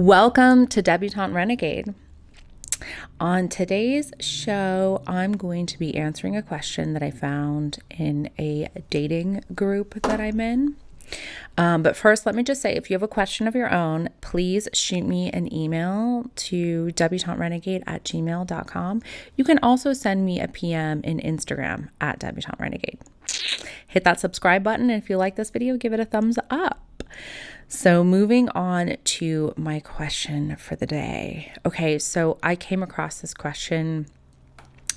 Welcome to Debutante Renegade. On today's show, I'm going to be answering a question that I found in a dating group that I'm in. But first, let me just say, if you have a question of your own, please shoot me an email to debutanterenegade@gmail.com. You can also send me a PM in Instagram at debutanterenegade. Hit that subscribe button, and if you like this video, give it a thumbs up. So moving on to my question for the day. Okay, so I came across this question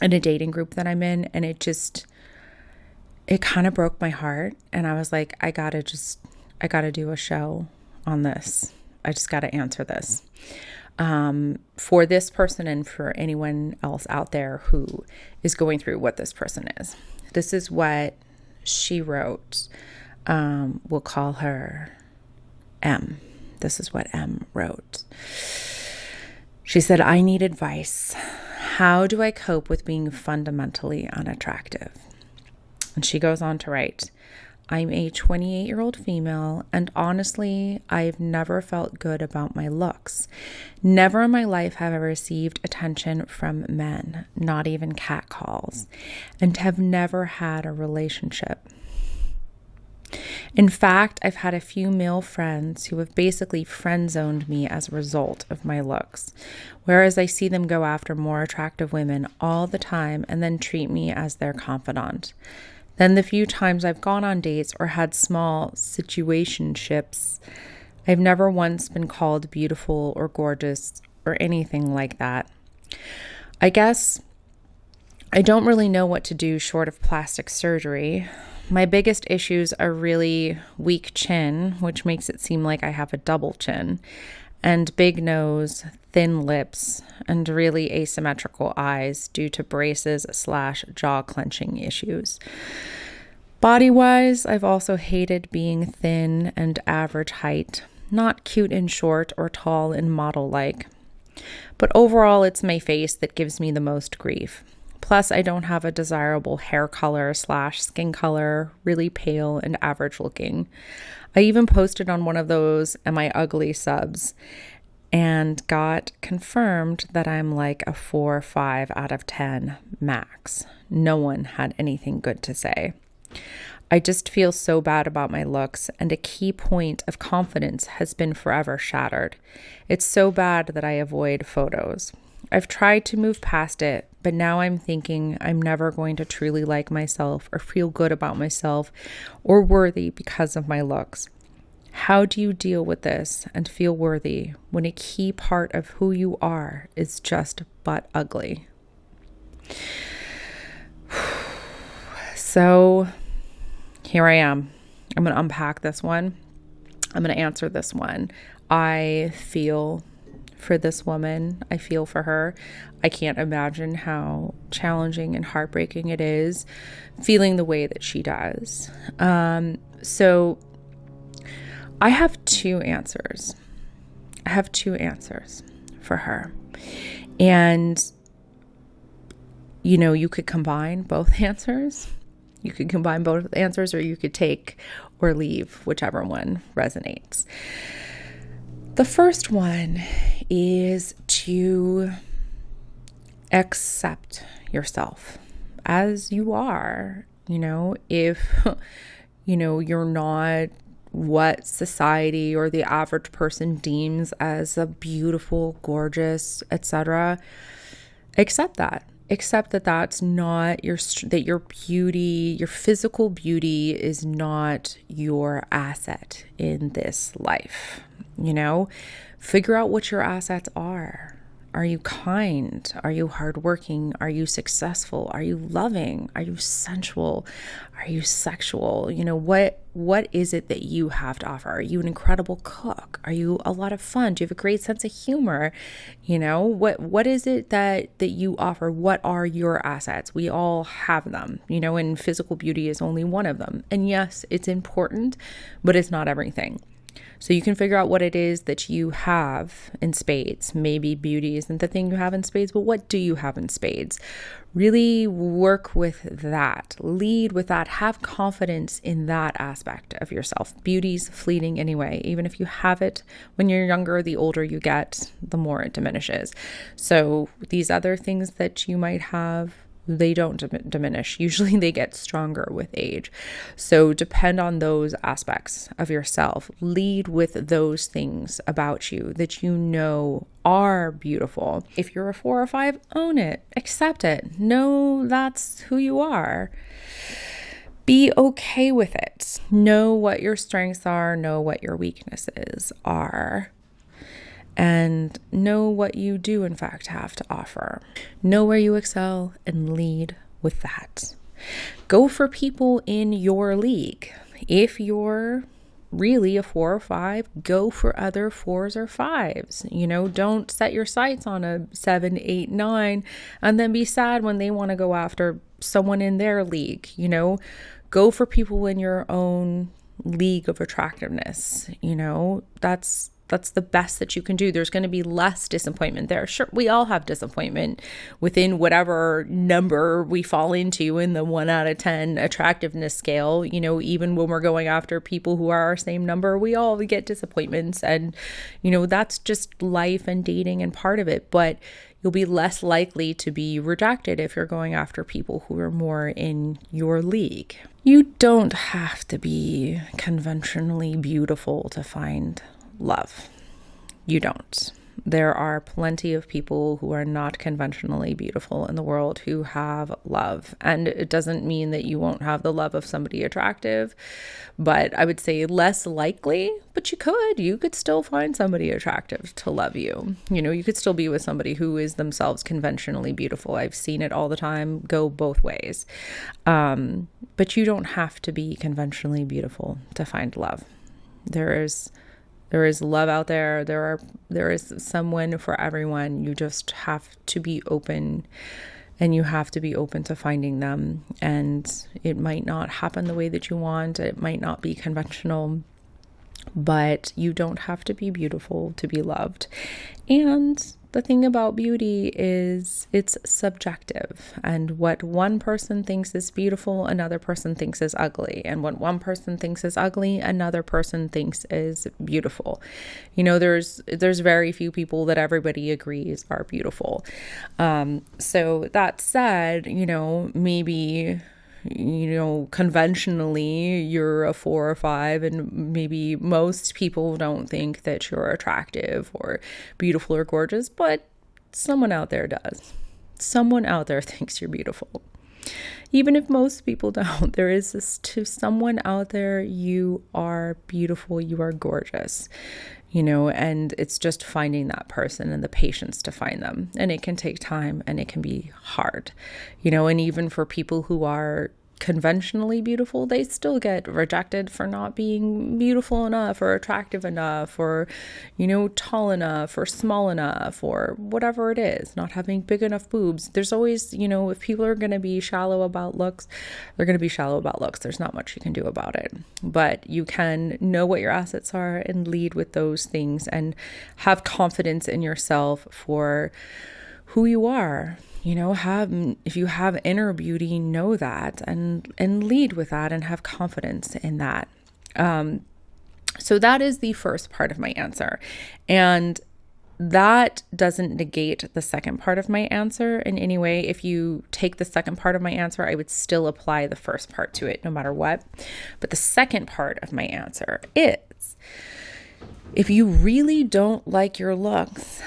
in a dating group that I'm in, and it kind of broke my heart. And I was like, I gotta do a show on this. I just gotta answer this. For this person and for anyone else out there who is going through what this person is. This is what she wrote. We'll call her M. This is what M wrote. She said, I need advice. How do I cope with being fundamentally unattractive? And she goes on to write, I'm a 28-year-old female, and honestly, I've never felt good about my looks. Never in my life have I received attention from men, not even catcalls, and have never had a relationship. In fact, I've had a few male friends who have basically friend-zoned me as a result of my looks, whereas I see them go after more attractive women all the time and then treat me as their confidant. Then the few times I've gone on dates or had small situationships, I've never once been called beautiful or gorgeous or anything like that. I guess I don't really know what to do short of plastic surgery. My biggest issues are really weak chin, which makes it seem like I have a double chin, and big nose, thin lips, and really asymmetrical eyes due to braces/jaw clenching issues. Body-wise, I've also hated being thin and average height, not cute and short or tall and model-like. But overall, it's my face that gives me the most grief. Plus, I don't have a desirable hair color/skin color, really pale and average looking. I even posted on one of those Am I Ugly subs and got confirmed that I'm like a 4 or 5 out of 10 max. No one had anything good to say. I just feel so bad about my looks, and a key point of confidence has been forever shattered. It's so bad that I avoid photos. I've tried to move past it, but now I'm thinking I'm never going to truly like myself or feel good about myself or worthy because of my looks. How do you deal with this and feel worthy when a key part of who you are is just butt ugly? So here I am. I'm going to unpack this one. I'm going to answer this one. I feel for this woman. I feel for her. I can't imagine how challenging and heartbreaking it is feeling the way that she does. So I have two answers. I have two answers for her. And, you know, you could combine both answers. You could combine both answers, or you could take or leave, whichever one resonates. The first one is to accept yourself as you are. You know, if, you know, you're not what society or the average person deems as a beautiful, gorgeous, etc., accept that. Accept that that's not that your beauty, your physical beauty is not your asset in this life. You know, figure out what your assets are. Are you kind? Are you hardworking? Are you successful? Are you loving? Are you sensual? Are you sexual? You know, what is it that you have to offer? Are you an incredible cook? Are you a lot of fun? Do you have a great sense of humor? You know, what is it that you offer? What are your assets? We all have them, you know, and physical beauty is only one of them. And yes, it's important, but it's not everything. So you can figure out what it is that you have in spades. Maybe beauty isn't the thing you have in spades, but what do you have in spades? Really work with that. Lead with that. Have confidence in that aspect of yourself. Beauty's fleeting anyway. Even if you have it when you're younger, the older you get, the more it diminishes. So these other things that you might have, they don't diminish. Usually they get stronger with age. So depend on those aspects of yourself. Lead with those things about you that you know are beautiful. If you're a 4 or 5, own it, accept it, know that's who you are. Be okay with it. Know what your strengths are, know what your weaknesses are. And know what you do, in fact, have to offer. Know where you excel and lead with that. Go for people in your league. If you're really a 4 or 5, go for other 4s or 5s. Don't set your sights on a 7, 8, 9, and then be sad when they want to go after someone in their league. Go for people in your own league of attractiveness. That's the best that you can do. There's going to be less disappointment there. Sure, we all have disappointment within whatever number we fall into in the 1 out of 10 attractiveness scale. Even when we're going after people who are our same number, we all get disappointments. And, that's just life and dating and part of it. But you'll be less likely to be rejected if you're going after people who are more in your league. You don't have to be conventionally beautiful to find love. You don't. There are plenty of people who are not conventionally beautiful in the world who have love. And it doesn't mean that you won't have the love of somebody attractive, but I would say less likely, but you could still find somebody attractive to love you. You could still be with somebody who is themselves conventionally beautiful. I've seen it all the time go both ways. But you don't have to be conventionally beautiful to find love. There is love out there. There is someone for everyone. You just have to be open, and you have to be open to finding them. And it might not happen the way that you want. It might not be conventional, but you don't have to be beautiful to be loved. And the thing about beauty is it's subjective, and what one person thinks is beautiful, another person thinks is ugly. And what one person thinks is ugly, another person thinks is beautiful. There's very few people that everybody agrees are beautiful. So that said, maybe conventionally you're a 4 or 5, and maybe most people don't think that you're attractive or beautiful or gorgeous, but someone out there does. Someone out there thinks you're beautiful. Even if most people don't, there is this to someone out there, you are beautiful, you are gorgeous. And it's just finding that person and the patience to find them. And it can take time, and it can be hard, and even for people who are conventionally beautiful, they still get rejected for not being beautiful enough or attractive enough or, tall enough or small enough or whatever it is, not having big enough boobs. There's always, if people are going to be shallow about looks, they're going to be shallow about looks. There's not much you can do about it, but you can know what your assets are and lead with those things and have confidence in yourself for who you are. If you have inner beauty, know that and lead with that and have confidence in that. So that is the first part of my answer. And that doesn't negate the second part of my answer in any way. If you take the second part of my answer, I would still apply the first part to it no matter what. But the second part of my answer is, if you really don't like your looks,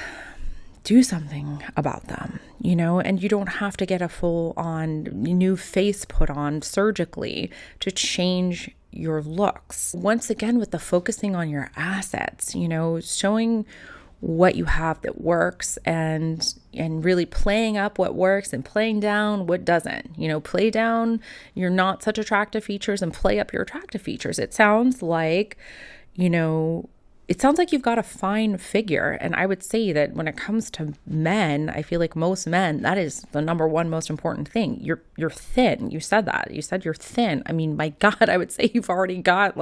do something about them, and you don't have to get a full-on new face put on surgically to change your looks. Once again, with the focusing on your assets, showing what you have that works and really playing up what works and playing down what doesn't. Play down your not such attractive features and play up your attractive features. It sounds like, you've got a fine figure. And I would say that when it comes to men, I feel like most men, that is the number one most important thing. You're thin. You said that. You said you're thin. I mean, my God, I would say you've already got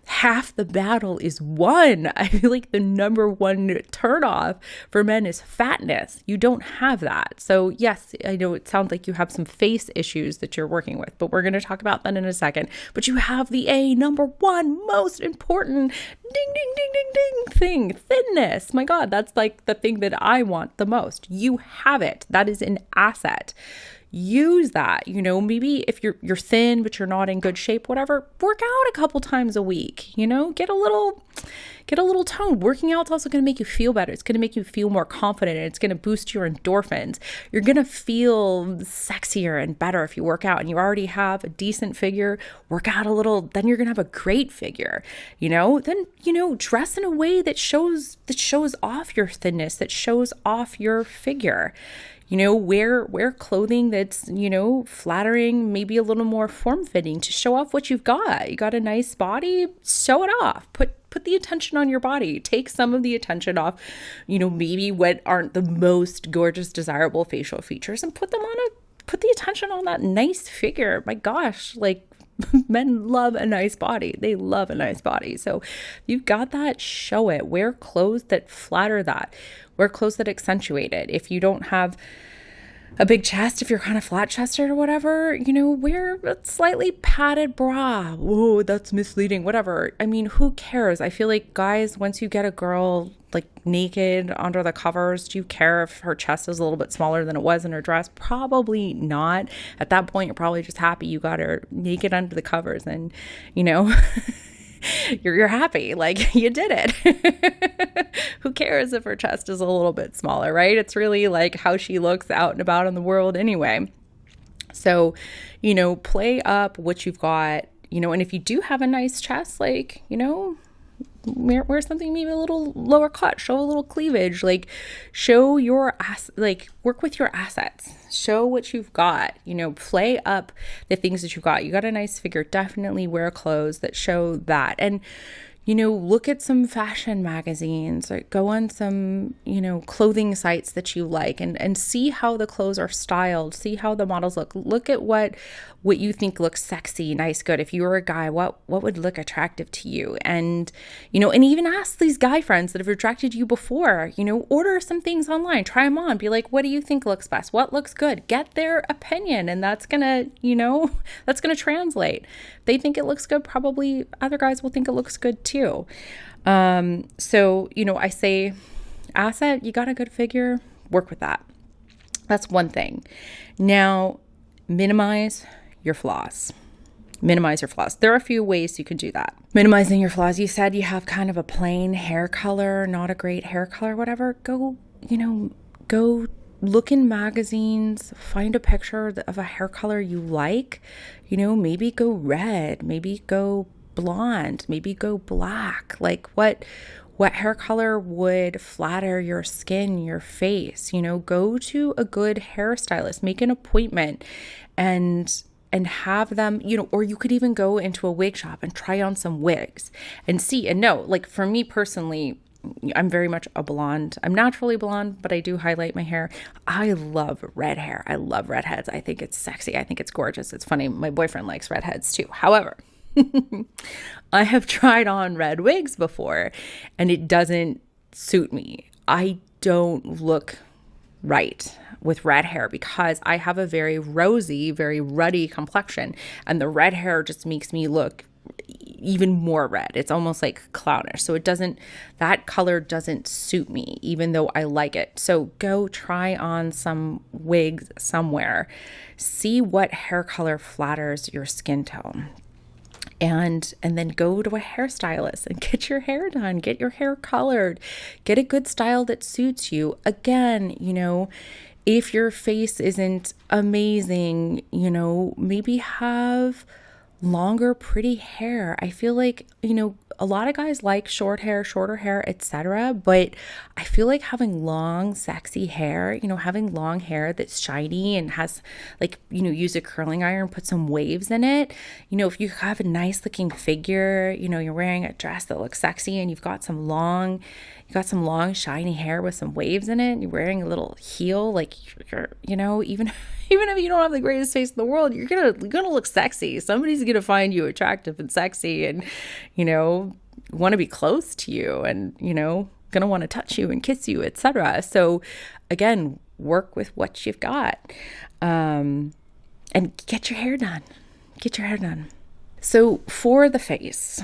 half the battle is won. I feel like the number one turnoff for men is fatness. You don't have that. So yes, I know it sounds like you have some face issues that you're working with, but we're going to talk about that in a second. But you have the number one most important ding, ding, ding, ding, ding thing, thinness. My God, that's like the thing that I want the most. You have it. That is an asset. Use that. Maybe if you're thin but you're not in good shape, whatever, work out a couple times a week. Get a little tone. Working out is also going to make you feel better. It's going to make you feel more confident, and it's going to boost your endorphins. You're going to feel sexier and better if you work out, and you already have a decent figure. Work out a little, then you're going to have a great figure. Then dress in a way that shows off your thinness, that shows off your figure. Wear clothing that's, flattering, maybe a little more form-fitting to show off what you've got. You got a nice body, show it off. Put the attention on your body. Take some of the attention off, maybe what aren't the most gorgeous, desirable facial features, and put the attention on that nice figure. My gosh, like, men love a nice body. They love a nice body. So you've got that, show it. Wear clothes that flatter that. Wear clothes that accentuate it. If you don't have a big chest, if you're kind of flat chested or whatever, wear a slightly padded bra. Whoa, that's misleading, whatever. I mean, who cares? I feel like, guys, once you get a girl like naked under the covers, do you care if her chest is a little bit smaller than it was in her dress? Probably not. At that point, you're probably just happy you got her naked under the covers, and you're happy, like, you did it. Who cares if her chest is a little bit smaller, right? It's really like how she looks out and about in the world anyway. So, play up what you've got, and if you do have a nice chest, like, wear something maybe a little lower cut, show a little cleavage, like, show your ass, like, work with your assets, show what you've got, play up the things that you've got. You got a nice figure, definitely wear clothes that show that. And look at some fashion magazines, or go on some, clothing sites that you like, and see how the clothes are styled, see how the models look. Look at what you think looks sexy, nice, good. If you were a guy, what would look attractive to you? And, and even ask these guy friends that have attracted you before, order some things online, try them on, be like, what do you think looks best? What looks good? Get their opinion. And that's gonna, that's gonna translate. If they think it looks good, probably other guys will think it looks good too. So, I say asset, you got a good figure, work with that. That's one thing. Now, minimize your flaws. Minimize your flaws. There are a few ways you can do that. Minimizing your flaws. You said you have kind of a plain hair color, not a great hair color, whatever. Go look in magazines, find a picture of a hair color you like. Maybe go red, maybe go blonde, maybe go black. Like, what hair color would flatter your skin, your face? Go to a good hairstylist, make an appointment, and have them, or you could even go into a wig shop and try on some wigs and see and know. Like, for me personally, I'm very much a blonde. I'm naturally blonde, but I do highlight my hair. I love red hair. I love redheads. I think it's sexy. I think it's gorgeous. It's funny. My boyfriend likes redheads too. However, I have tried on red wigs before, and it doesn't suit me. I don't look right with red hair because I have a very rosy, very ruddy complexion, and the red hair just makes me look even more red. It's almost like clownish. So that color doesn't suit me, even though I like it. So go try on some wigs somewhere. See what hair color flatters your skin tone. And then go to a hairstylist and get your hair done, get your hair colored, get a good style that suits you. Again, if your face isn't amazing, maybe have longer, pretty hair. I feel like, a lot of guys like shorter hair, etc. But I feel like having long, sexy hair, having long hair that's shiny and has use a curling iron, put some waves in it. If you have a nice looking figure, you're wearing a dress that looks sexy and you've got some long you got some long shiny hair with some waves in it, and you're wearing a little heel, like you're even even if you don't have the greatest face in the world, you're gonna look sexy. Somebody's gonna find you attractive and sexy, and want to be close to you, and gonna want to touch you and kiss you, etc. So again, work with what you've got, and get your hair done. So for the face,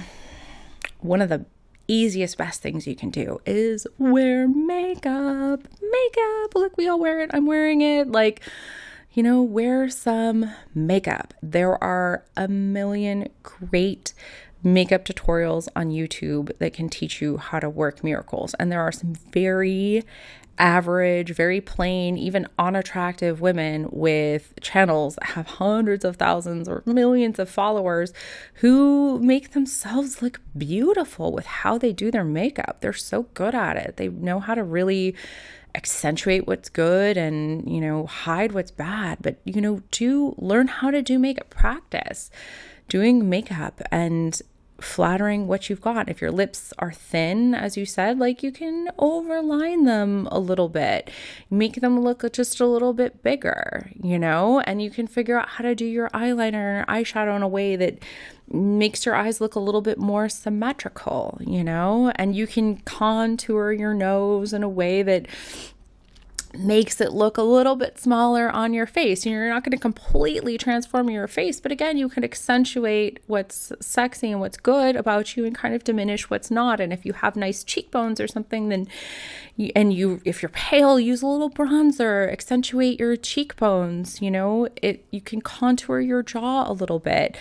one of the easiest, best things you can do is wear makeup. Look, we all wear it. I'm wearing it. Wear some makeup. There are a million great makeup tutorials on YouTube that can teach you how to work miracles. And there are some very average, very plain, even unattractive women with channels that have hundreds of thousands or millions of followers who make themselves look beautiful with how they do their makeup. They're so good at it. They know how to really accentuate what's good and, hide what's bad. But, do learn how to do makeup. Practice doing makeup and flattering what you've got. If your lips are thin, as you said, you can overline them a little bit, make them look just a little bit bigger, and you can figure out how to do your eyeliner and eyeshadow in a way that makes your eyes look a little bit more symmetrical, and you can contour your nose in a way that makes it look a little bit smaller on your face. And you're not going to completely transform your face, but again, you can accentuate what's sexy and what's good about you and kind of diminish what's not. And if you have nice cheekbones or something, then if you're pale, use a little bronzer, accentuate your cheekbones. You can contour your jaw a little bit,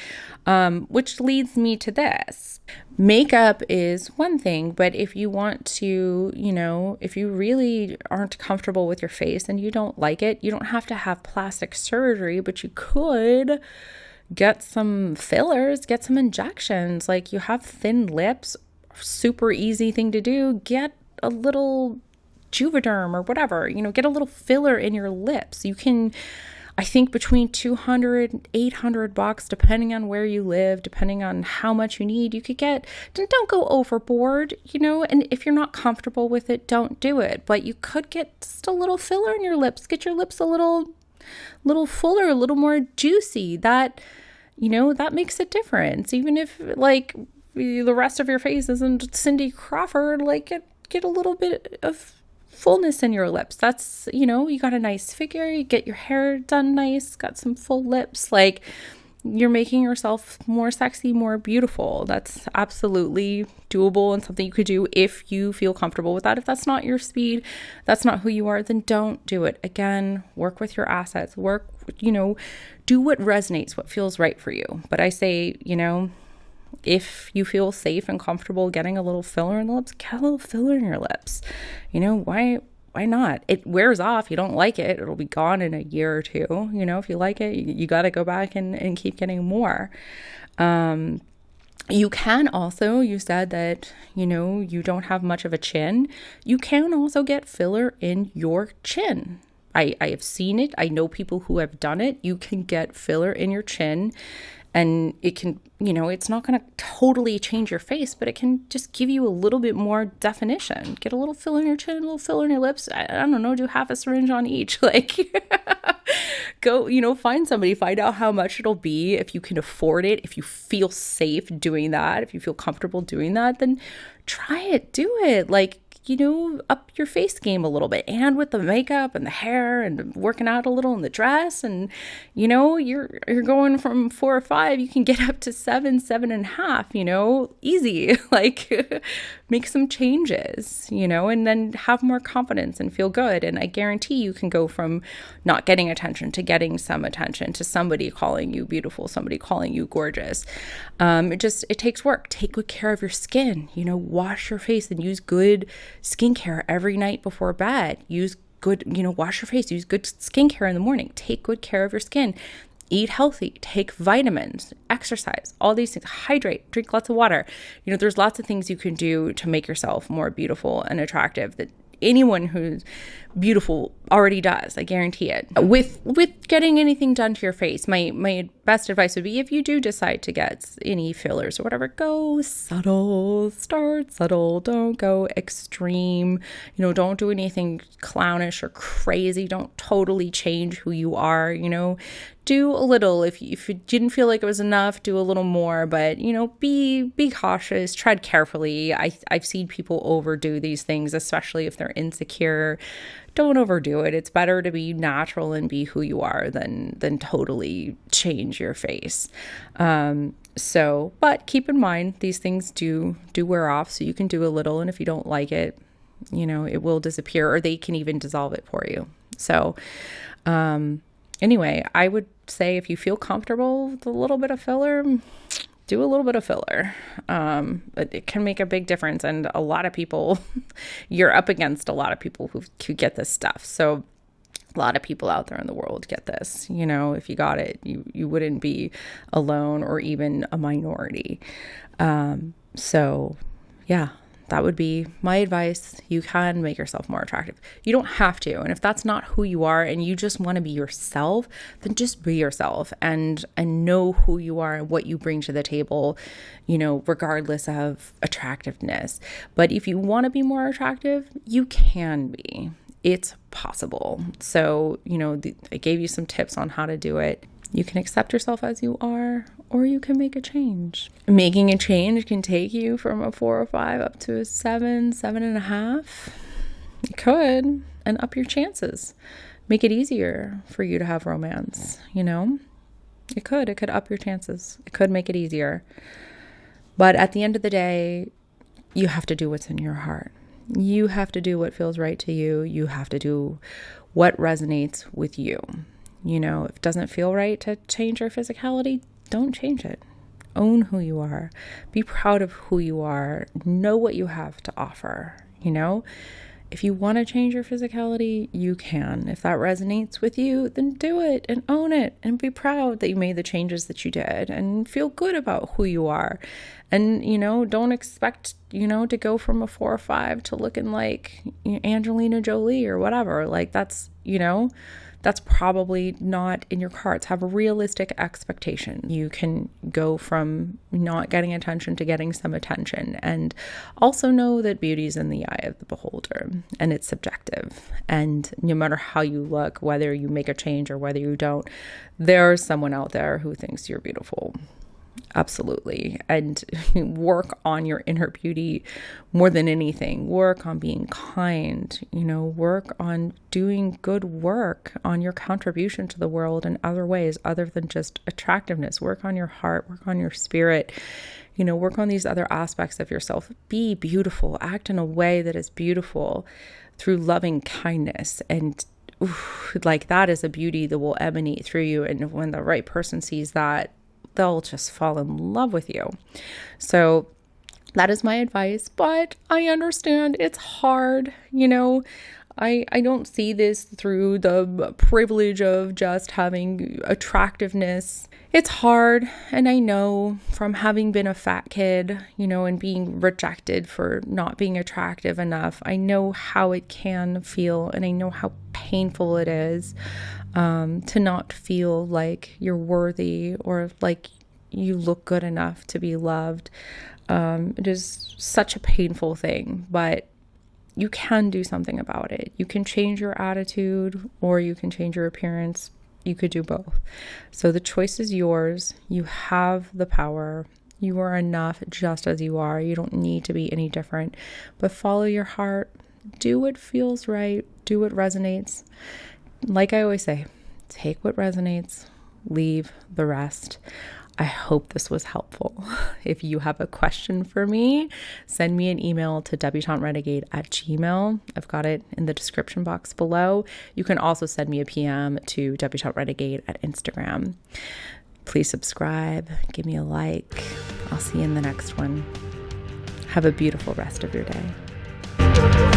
which leads me to this. Makeup is one thing, but if you want to, if you really aren't comfortable with your face and you don't like it, you don't have to have plastic surgery, but you could get some fillers, get some injections. You have thin lips, super easy thing to do. Get a little Juvederm or whatever, get a little filler in your lips. You can, I think, between $200 and $800, depending on where you live, depending on how much you need, you could get. Don't go overboard, and if you're not comfortable with it, don't do it. But you could get just a little filler in your lips. Get your lips a little fuller, a little more juicy. That, that makes a difference. Even if the rest of your face isn't Cindy Crawford, get a little bit of fullness in your lips. That's, you got a nice figure, you get your hair done nice, got some full lips, you're making yourself more sexy, more beautiful. That's absolutely doable and something you could do if you feel comfortable with that. If that's not your speed, that's not who you are, then don't do it. Again, work with your assets, do what resonates, what feels right for you. But I say, if you feel safe and comfortable getting a little filler in the lips, get a little filler in your lips. Why not? It wears off. You don't like it, it'll be gone in a year or two. If you like it, you got to go back and keep getting more. You can also, you said that, you don't have much of a chin. You can also get filler in your chin. I have seen it. I know people who have done it. You can get filler in your chin. And it can, it's not going to totally change your face, but it can just give you a little bit more definition. Get a little filler in your chin, a little filler in your lips. I don't know, do half a syringe on each. Go, find somebody, find out how much it'll be. If you can afford it, if you feel safe doing that, if you feel comfortable doing that, then try it, do it. Up your face game a little bit, and with the makeup and the hair and working out a little in the dress, and you're going from 4 or 5, you can get up to 7, 7.5, easy. Make some changes, and then have more confidence and feel good. And I guarantee you can go from not getting attention to getting some attention, to somebody calling you beautiful, somebody calling you gorgeous. It takes work. Take good care of your skin, wash your face and use good skincare every night before bed. Use good, wash your face, use good skincare in the morning. Take good care of your skin. Eat healthy, take vitamins, exercise, all these things, hydrate, drink lots of water. There's lots of things you can do to make yourself more beautiful and attractive that anyone who's beautiful already does. I guarantee it. With getting anything done to your face, my best advice would be, if you do decide to get any fillers or whatever, go subtle. Start subtle. Don't go extreme. Don't do anything clownish or crazy. Don't totally change who you are. Do a little. If you didn't feel like it was enough, do a little more. But be cautious. Tread carefully. I've seen people overdo these things, especially if they're insecure. Don't overdo it. It's better to be natural and be who you are than totally change your face. But keep in mind, these things do wear off, so you can do a little, and if you don't like it, it will disappear, or they can even dissolve it for you. So, anyway, I would say if you feel comfortable with a little bit of filler, do a little bit of filler. But it can make a big difference. And a lot of people, you're up against a lot of people who get this stuff. So a lot of people out there in the world get this. If you got it, you wouldn't be alone or even a minority. So yeah, that would be my advice. You can make yourself more attractive. You don't have to. And if that's not who you are and you just want to be yourself, then just be yourself and know who you are and what you bring to the table, regardless of attractiveness. But if you want to be more attractive, you can be. It's possible. So, I gave you some tips on how to do it. You can accept yourself as you are, or you can make a change. Making a change can take you from a 4 or 5 up to a 7, 7.5. It could, and up your chances. Make it easier for you to have romance, It could up your chances. It could make it easier. But at the end of the day, you have to do what's in your heart. You have to do what feels right to you. You have to do what resonates with you. If it doesn't feel right to change your physicality, don't change it. Own who you are. Be proud of who you are. Know what you have to offer. If you want to change your physicality, you can. If that resonates with you, then do it and own it and be proud that you made the changes that you did and feel good about who you are. And, don't expect, to go from a 4 or 5 to looking like Angelina Jolie or whatever. Like that's probably not in your cards. Have a realistic expectation. You can go from not getting attention to getting some attention, and also know that beauty is in the eye of the beholder and it's subjective. And no matter how you look, whether you make a change or whether you don't, there's someone out there who thinks you're beautiful. Absolutely. And work on your inner beauty more than anything. Work on being kind, work on doing good work on your contribution to the world in other ways other than just attractiveness. Work on your heart, work on your spirit, work on these other aspects of yourself. Be beautiful, act in a way that is beautiful through loving kindness. And that is a beauty that will emanate through you. And when the right person sees that, they'll just fall in love with you. So that is my advice, but I understand it's hard. I don't see this through the privilege of just having attractiveness. It's hard. And I know from having been a fat kid, and being rejected for not being attractive enough, I know how it can feel, and I know how painful it is to not feel like you're worthy or like you look good enough to be loved. It is such a painful thing, but you can do something about it. You can change your attitude or you can change your appearance. You could do both. So the choice is yours. You have the power. You are enough just as you are. You don't need to be any different, but follow your heart. Do what feels right. Do what resonates. Like I always say, take what resonates, leave the rest. I hope this was helpful. If you have a question for me, send me an email to debutanterenegade@gmail.com. I've got it in the description box below. You can also send me a PM to Debutante Renegade at Instagram. Please subscribe, give me a like. I'll see you in the next one. Have a beautiful rest of your day.